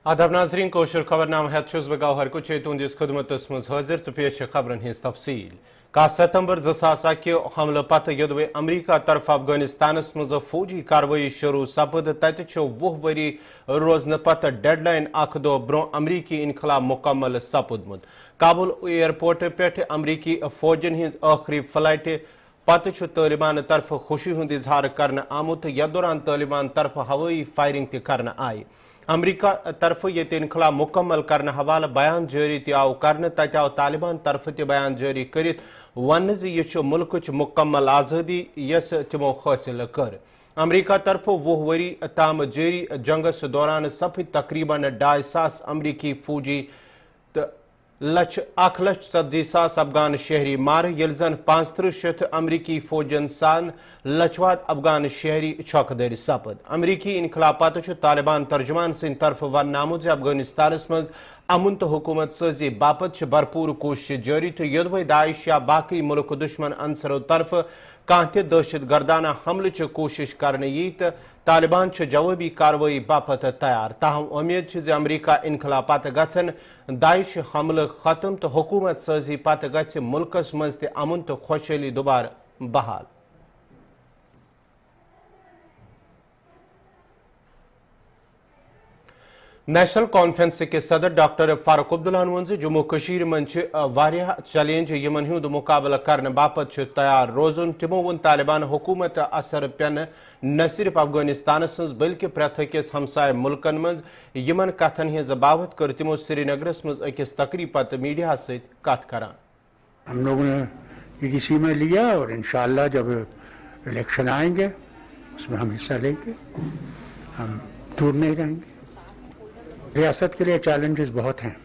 आदाब नाजरीन कोशर खबरनाम है गौहर कुछ तुंदिस खदमतस मज हाजिर तो पेश खबरन हिंस तफसील 10 सितंबर 2021 हमले पत योदवे अमरीका तरफ अफगानिस्तानस मज फौजी कार्रवाई शुरू सपद तत 20 वरी रोजन पत डेडलाइन अख दो ब्रो अमरीकी इनखला मुकम्मल सपुदमुत काबुल एयरपोर्ट पे अमरीकी फौजन हिंस आखिरी फ्लाइट पत तालिबान तरफ खुशी हुंद इजहार करने आमुत यथ दौरान तालिबान तरफ हवाई फायरिंग तक आई अमरीका तरफ ये इनखला मुकम्मल करने हवाले बयान जारी तव कर तत आव तालिबान तरफ बयान जारी कर वन यह मुल्क मुकम्मल आज़ादी यस तमो हासिल कर अमरीका तरफ 20 वरी ताम जारी जंगस दौरान सपद तकरीबन 250 अमरीकी फौजी तो 1,70,000 अफगान शहरी मार यल जन 35 अमरीकी फौजन सान लछवाद अफगान शहरी छौकदारी सपद अमरीकी इनखला पत तालिबान तर्जुमान सिंद तरफ वन आमुत अफगानिस्तानस मज अमन तो हुकूमत साजी बापत भरपूर कोशिश जारी तो योदवे दाइश या बाकी मुल्क दुश्मन अंसरों तरफ कह दहशत गर्दाना हमले कोशिश करने यी तो तालिबान जवाबी कार्रवाई बापत तैयार ताहम उम्मीद अमरीका इनखला पत गन दाइश हमले खत्म तो हुकूमत साजी पत गि मुल्कस मज अमन तो खुशहाली दुबार बहाल। नेशनल कॉन्फ्रेंस के सदर डॉक्टर फारूक अब्दुल्ला वन जम्मू कशीर मंच वारिया चैलेंज यमन हुंद मुकाबला करने बापत तैयार रोजन तमो वन तालिबान हुकूमत असर पेन न सिर्फ अफगानिस्तान बल्कि प्रथ अकिस हमसाय मुल्कन मज यमन कथन हिंज बाबत कर तमो श्रीनगरस मज अकिस तकरीब पत मीडिया सत कथ करान। हम लोगों ने ईडीसी में लिया और इंशाअल्लाह जब इलेक्शन आएंगे उसमें हम हिस्सा लेंगे, हम दूर नहीं रहेंगे। रियासत के लिए चैलेंजेस बहुत हैं,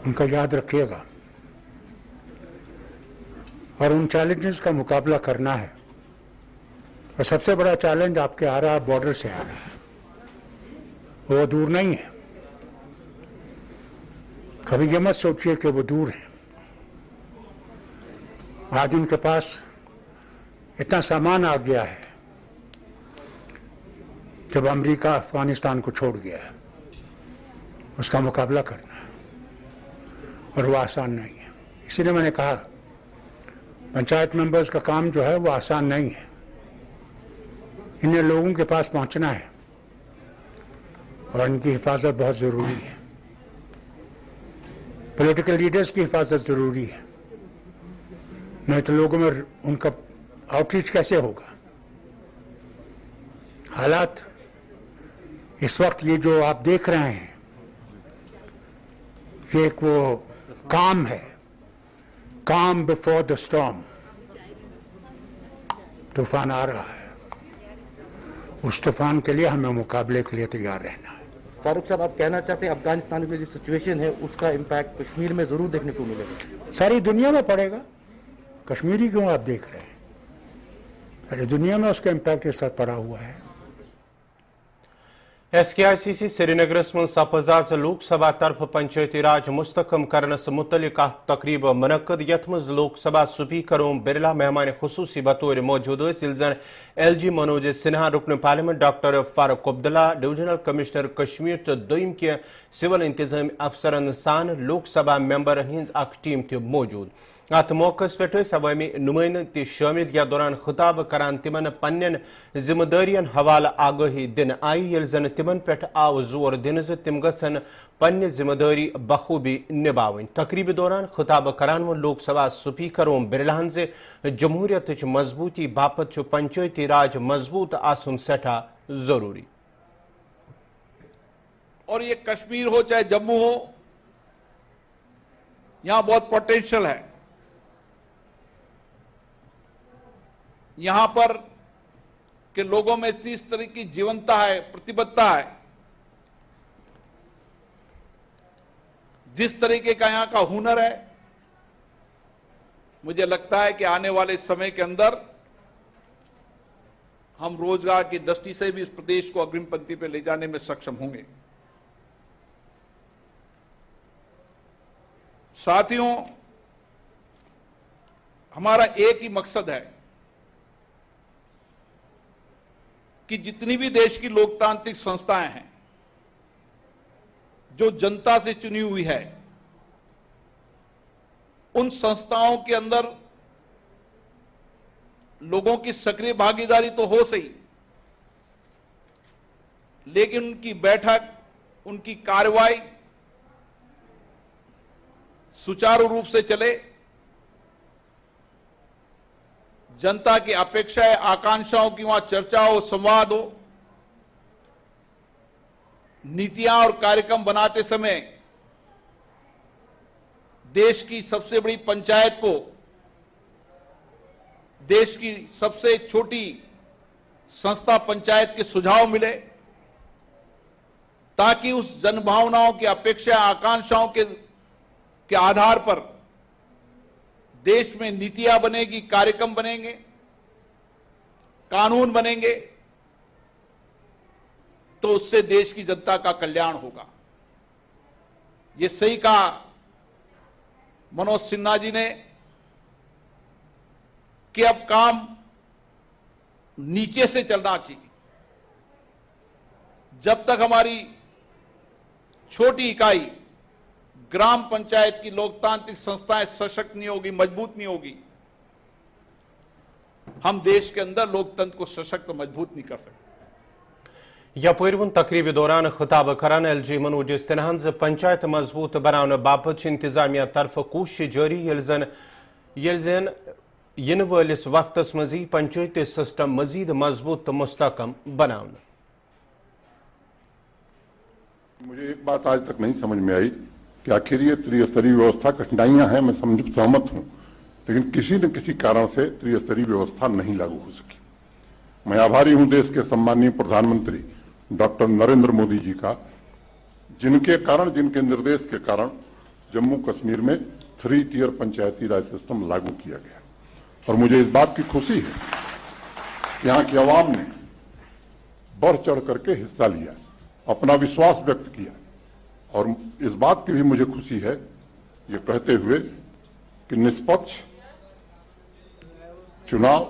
उनका याद रखिएगा और उन चैलेंजेस का मुकाबला करना है। और सबसे बड़ा चैलेंज आपके आ रहा है, बॉर्डर से आ रहा है, वो दूर नहीं है। कभी ये मत सोचिए कि वो दूर है। आज उनके पास इतना सामान आ गया है जब अमेरिका अफगानिस्तान को छोड़ गया है, उसका मुकाबला करना है और वो आसान नहीं है। इसीलिए मैंने कहा पंचायत मेंबर्स का काम जो है वो आसान नहीं है। इन्हें लोगों के पास पहुंचना है और इनकी हिफाजत बहुत ज़रूरी है। पॉलिटिकल लीडर्स की हिफाजत ज़रूरी है, नहीं तो लोगों में उनका आउटरीच कैसे होगा। हालात इस वक्त ये जो आप देख रहे हैं ये एक वो काम है, काम बिफोर द स्टॉर्म। तूफान आ रहा है, उस तूफान के लिए हमें मुकाबले के लिए तैयार रहना है। फारूक साहब, आप कहना चाहते हैं अफगानिस्तान में जो सिचुएशन है उसका इम्पैक्ट कश्मीर में जरूर देखने को मिलेगा? सारी दुनिया में पड़ेगा। कश्मीरी क्यों आप देख रहे हैं, सारी दुनिया में उसका इम्पैक्ट इस वक्त पड़ा हुआ है। SKICC श्रीनगरस मज सपज लोकसभा तरफ पंचायती राज मुस्तकम करनस मुतलिक तकरीब मुनक्कद यथ मज लोकसभा स्पीकर ओम बिरला मेहमान खुसूसी बतौर मौजूद जन LG मनोज सिन्हा, रुकन parliament doctor Farooq Abdullah, divisional commissioner Kashmir तो दोम के सिविल इंतजामी अफसरन सान लोकसभा मेंबर हिंज टीम त मौजूद। अत मौके पे अवामी नुमाइंदन त शामिल या दौरान खिताब करान तिमन पन्न जिम्मेदारियन हवाले आगाही दिन आई यल जन तिमन पे आव जोर दिन तिम गन पन्न जिम्मेदारी बखूबी निभावन। तकरीब दौरान खिताब करान वो लोकसभा स्पीकर ओम बिरलान से जमहूरियत मजबूती बापत पंचायती राज मजबूत आसन सठा जरूरी। और ये कश्मीर हो चाहे जम्मू हो, यहां बहुत पोटेंशियल है। यहां पर के लोगों में इस तरह की जीवंतता है, प्रतिबद्धता है, जिस तरीके का यहां का हुनर है, मुझे लगता है कि आने वाले समय के अंदर हम रोजगार की दृष्टि से भी इस प्रदेश को अग्रिम पंक्ति पर ले जाने में सक्षम होंगे। साथियों, हमारा एक ही मकसद है कि जितनी भी देश की लोकतांत्रिक संस्थाएं हैं जो जनता से चुनी हुई है, उन संस्थाओं के अंदर लोगों की सक्रिय भागीदारी तो हो सही, लेकिन उनकी बैठक, उनकी कार्रवाई सुचारू रूप से चले, जनता की अपेक्षाएं, आकांक्षाओं की वहां चर्चा हो, संवाद हो, नीतियां और कार्यक्रम बनाते समय देश की सबसे बड़ी पंचायत को देश की सबसे छोटी संस्था पंचायत के सुझाव मिले, ताकि उस जनभावनाओं की अपेक्षा, आकांक्षाओं के आधार पर देश में नीतियां बनेगी, कार्यक्रम बनेंगे, कानून बनेंगे, तो उससे देश की जनता का कल्याण होगा। ये सही कहा मनोज सिन्हा जी ने कि अब काम नीचे से चलना चाहिए। जब तक हमारी छोटी इकाई ग्राम पंचायत की लोकतांत्रिक संस्थाएं सशक्त नहीं होगी, मजबूत नहीं होगी, हम देश के अंदर लोकतंत्र को सशक्त मजबूत नहीं कर सकते। यपर वोन तकरीब दौरान खिताब करान LG मनोज सिन्हा पंचायत मजबूत बनाने बापत इंतजामिया तरफ कोशिश जारी, ये जन इन वालिस वक्तस मजी पंचायती सिस्टम मजीद मजबूत तो मुस्तकम बनाने। मुझे एक बात आज तक नहीं समझ में आई कि आखिर ये त्रिस्तरीय व्यवस्था कठिनाइयां हैं, मैं सहमत हूं, लेकिन किसी न किसी कारण से त्रिस्तरीय व्यवस्था नहीं लागू हो सकी। मैं आभारी हूं देश के सम्माननीय प्रधानमंत्री डॉक्टर नरेंद्र मोदी जी का, जिनके निर्देश के कारण जम्मू कश्मीर में 3 टियर पंचायती राज सिस्टम लागू किया गया। और मुझे इस बात की खुशी है कि यहां की आवाम ने बढ़ चढ़ करके हिस्सा लिया, अपना विश्वास व्यक्त किया। और इस बात की भी मुझे खुशी है ये कहते हुए कि निष्पक्ष चुनाव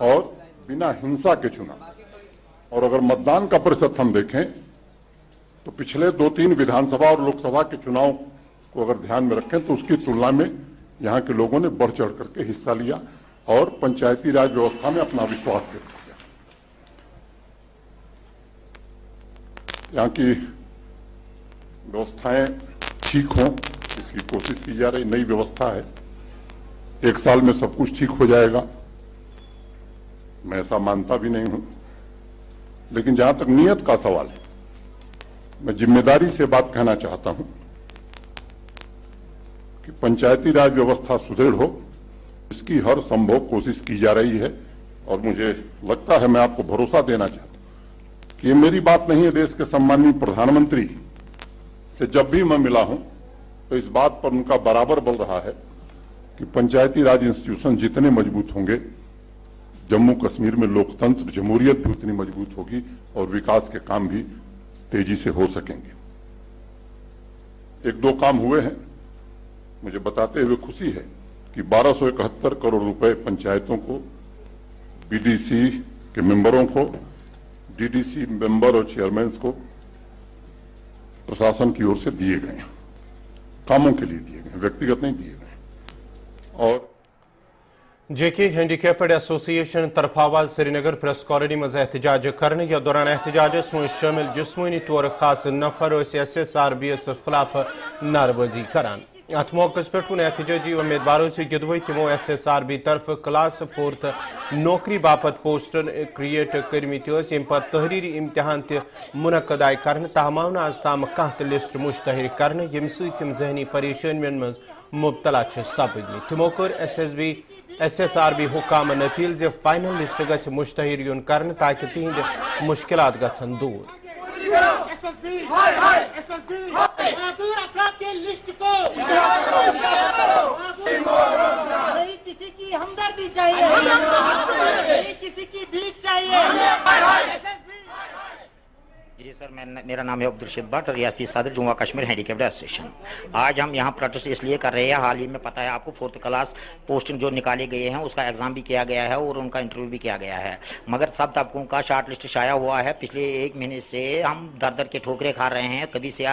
और बिना हिंसा के चुनाव, और अगर मतदान का प्रतिशत हम देखें तो पिछले 2-3 विधानसभा और लोकसभा के चुनाव को अगर ध्यान में रखें तो उसकी तुलना में यहां के लोगों ने बढ़ चढ़ करके हिस्सा लिया और पंचायती राज व्यवस्था में अपना विश्वास व्यक्त किया। यहां की व्यवस्थाएं ठीक हों, इसकी कोशिश की जा रही। नई व्यवस्था है, 1 साल में सब कुछ ठीक हो जाएगा, मैं ऐसा मानता भी नहीं हूं। लेकिन जहां तक नियत का सवाल है, मैं जिम्मेदारी से बात कहना चाहता हूं कि पंचायती राज व्यवस्था सुदृढ़ हो, इसकी हर संभव कोशिश की जा रही है। और मुझे लगता है, मैं आपको भरोसा देना चाहता हूं कि ये मेरी बात नहीं है, देश के सम्माननीय प्रधानमंत्री से जब भी मैं मिला हूं तो इस बात पर उनका बराबर बल रहा है कि पंचायती राज इंस्टीट्यूशन जितने मजबूत होंगे, जम्मू कश्मीर में लोकतंत्र, जमहूरियत भी उतनी मजबूत होगी और विकास के काम भी तेजी से हो सकेंगे। 1-2 काम हुए हैं, मुझे बताते हुए खुशी है कि 1271 करोड़ रुपए पंचायतों को, बीडीसी के मेंबरों को, डीडीसी मेंबर और चेयरमैन को प्रशासन की ओर से दिए गए हैं, कामों के लिए दिए गए, व्यक्तिगत नहीं दिए गए। और जेके हैंडीकैप्ड एसोसिएशन तरफ आवाज श्रीनगर प्रेस कॉलोनी मज एहतजाज करने या दौरान एहतजाजस में शामिल जिस्मानी तौर खास नफर SSRB खिलाफ नारेबाजी करान। अत मौके पे एहतजाजी उम्मीदवारों से गिदवे तमो SSRB तरफ क्लास 4th नौकरी बापत पोस्टर क्रिएट करमित यम पे तहरीरी इम्तिहान मुनक़द आय कर तहमाव आज ताम कह लिस्ट मुश्तहर कर यम सम जहनी परेशानियों मज मुबतला सपदम। तमो कर SSRB हुकामन अपील जे फाइनल लिस्ट गछ मुश्तहर युन कर ताकि तिहंद मुश्किलात गछन दूर। नहीं किसी की हमदर्दी चाहिए, नहीं किसी की भीख चाहिए। जी सर, मेरा नाम है अब्दुल भट्ट, रियासती सदर जम्मू कश्मीर हैंडीकैप्ड एसोसिएशन। आज हम यहाँ प्रोटेस्ट इसलिए कर रहे हैं, हाल ही में पता है आपको 4th क्लास पोस्टिंग जो निकाले गए हैं उसका एग्जाम भी किया गया है और उनका इंटरव्यू भी किया गया है, मगर सब तबकों का शॉर्ट लिस्ट शाया हुआ है। पिछले 1 महीने से हम दर दर के ठोकरे खा रहे हैं, कभी से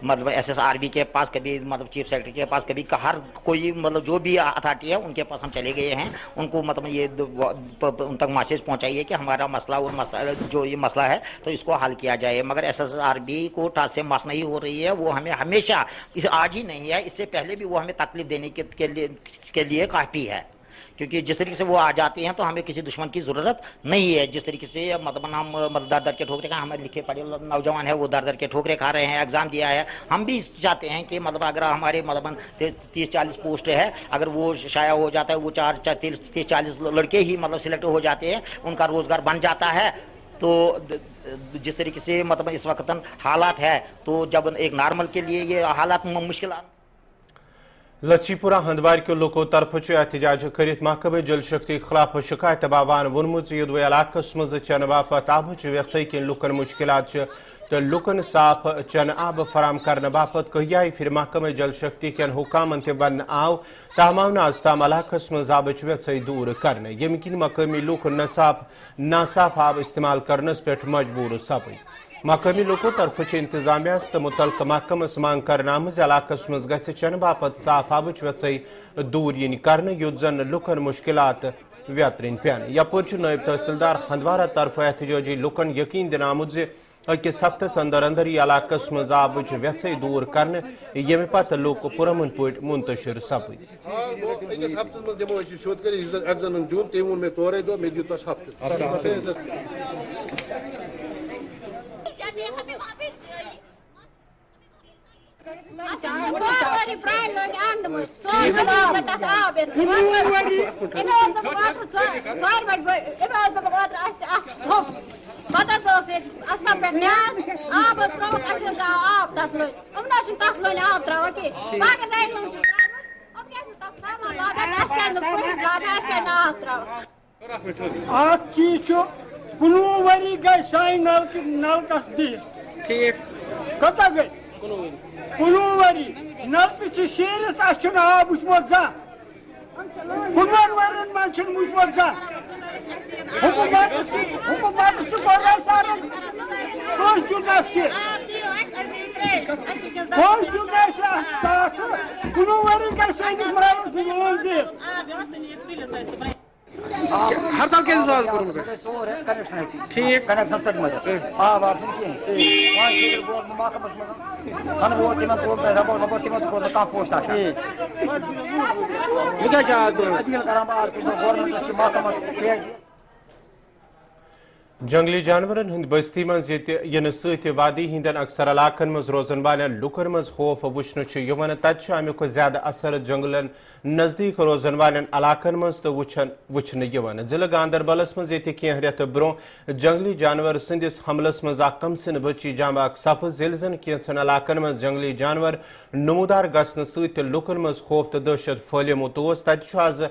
मतलब SSRB के पास, कभी मतलब चीफ सेक्रेटरी के पास, कभी हर कोई मतलब जो भी अथॉरिटी है उनके पास हम चले गए हैं। उनको मतलब ये उन तक मैसेज पहुँचाइए कि हमारा मसला और जो ये मसला है तो इसको हल किया जाए, मगर SSRB को टास से मास नहीं हो रही है। वो हमें हमेशा, इस आज ही नहीं है, इससे पहले भी वो हमें तकलीफ देने के लिए काफ़ी है, क्योंकि जिस तरीके से वो आ जाते हैं तो हमें किसी दुश्मन की ज़रूरत नहीं है। जिस तरीके से मतलब हम दर दर के ठोकरे, हमारे लिखे पढ़े नौजवान है वो दर दर के ठोकरे खा रहे हैं, एग्ज़ाम दिया है। हम भी चाहते हैं कि मतलब अगर हमारे मतलब 30-40 पोस्ट है, अगर वो शाया हो जाता है, वो 30-40 लड़के ही मतलब सिलेक्ट हो जाते हैं, उनका रोज़गार बन जाता है। तो जिस तरीके से मतलब इस वक्त हालात है, तो जब एक नॉर्मल के लिए ये हालात मुश्किल। लच्छीपुरा हंदवार के लोगों तरफ एहतजाज कर महकमे जल शक्ति खिलाफ शिकायत बाबान वोनमुत युद्ध इलाकस मज चन बापत आबच व्यवसाय किन लुकन मुश्किलात तो लुकन साफ चन आब फराम करने बापत कहियाई फिर महकमे जल शक्ति के हुकामन ते वन आव तमाम नाज ताम इलाकस मज आबच व्यवसाय दूर करने यमकिन मकामी लुक नासाफ आब इस्तेमाल करनस पे मजबूर सपद। मकामी लोगों तरफ इंतजामिया तो मुतलक महकमस मांग कर इलाकस मज गि चन बापत साफ आबच व्यवसाय दूर इन कर युद्ध जन लुकन मुश्किलात व्यतरन पेन। यपुर नायब तहसीलदार हंदवारा तरफ एहतजाजी लुकन यकीन दिन आमुत अकिस हफ्तस अंदर अंदर इलाकस मज आबच व्यवसाय दूर कर ये पत लुक पुरमन पे मुंतशिर सपद। वरी गई साइन नलकस दी ठीक कत गई 19 वरी नलक शेरित आब वुचमत जा 15 वर्न मन वुचमत जा हुकूमत हड़ताल के कनेक्शन ठीक कनेक्शन चट मत आब आसन की महकमस मज वो तिमन तो तिमन को का पोस्ट आ मुझे क्या अपील कराम आर के गवर्नमेंट के महकमस पेड जंगली जानवरन हंद बस्ती मज इन वादी हंदन अक्सर इलाकन मज रोजन वाले लुकन मज खौफ वुचन तत अमुक ज्यादा असर जंगलन नजदीक रोजन वाले इलाकन मज तो वुचन जिले गांदरबलस मज कह रेत ब्रो जंगली जानवर संदिस हमलस मज कमसिन बच्ची जांबाक सपज जिल जन कैंसन इलाकन मज जंगली जानवर नमूदार गसन सत लुकन मज खौफ तो दहशत फैलमुत तत आज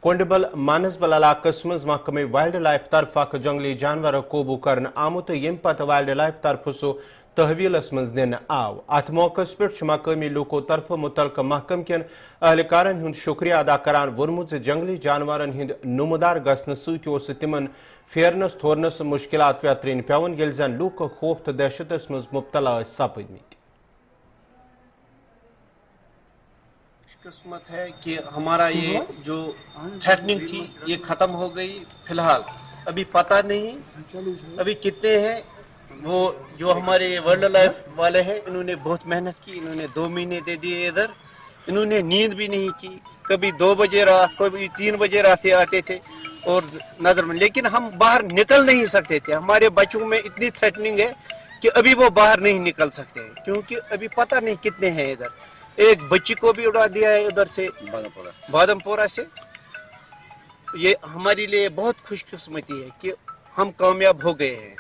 कोंडबल मानसबल इलाकस मज महकमे वाइल्ड लाइफ तरफ अख जंगली जानवर काबू कर आमुत यम पत वाइल्ड लाइफ तरफ सो तहवीलस मज दिन आव अत मौकस पे मकामी लोकों तरफ मुतलक महकम कन अहलकारन हुंद शुक्रिया अदा करान वोनमुत जंगली जानवरन हिंद नमूदार गसन सत तिमन फेरनस थोरनस मुश्किलात व्यतरन पेवन येल जन लूक खौफ तो दहशतस मज मुब्तला सपदमित। किस्मत है कि हमारा ये जो थ्रेटनिंग थी ये खत्म हो गई। फिलहाल अभी पता नहीं अभी कितने हैं वो जो हमारे वाइल्ड लाइफ वाले हैं, इन्होंने बहुत मेहनत की, इन्होंने 2 महीने दे दिए इधर, इन्होंने नींद भी नहीं की, कभी 2 बजे रात कभी 3 बजे रात से आते थे और नजर में, लेकिन हम बाहर निकल नहीं सकते थे। हमारे बच्चों में इतनी थ्रेटनिंग है कि अभी वो बाहर नहीं निकल सकते हैं, क्योंकि अभी पता नहीं कितने हैं इधर। एक बच्ची को भी उड़ा दिया है उधर से बादमपुरा से। ये हमारे लिए बहुत खुशकिस्मती है कि हम कामयाब हो गए हैं।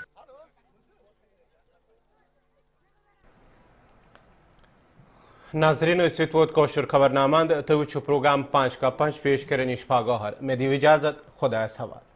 नाजरीन कौशर खबरनामा तो प्रोग्राम 5 का 5 पेश करें इशफा गौहर में दी इजाजत। खुदा सवाल।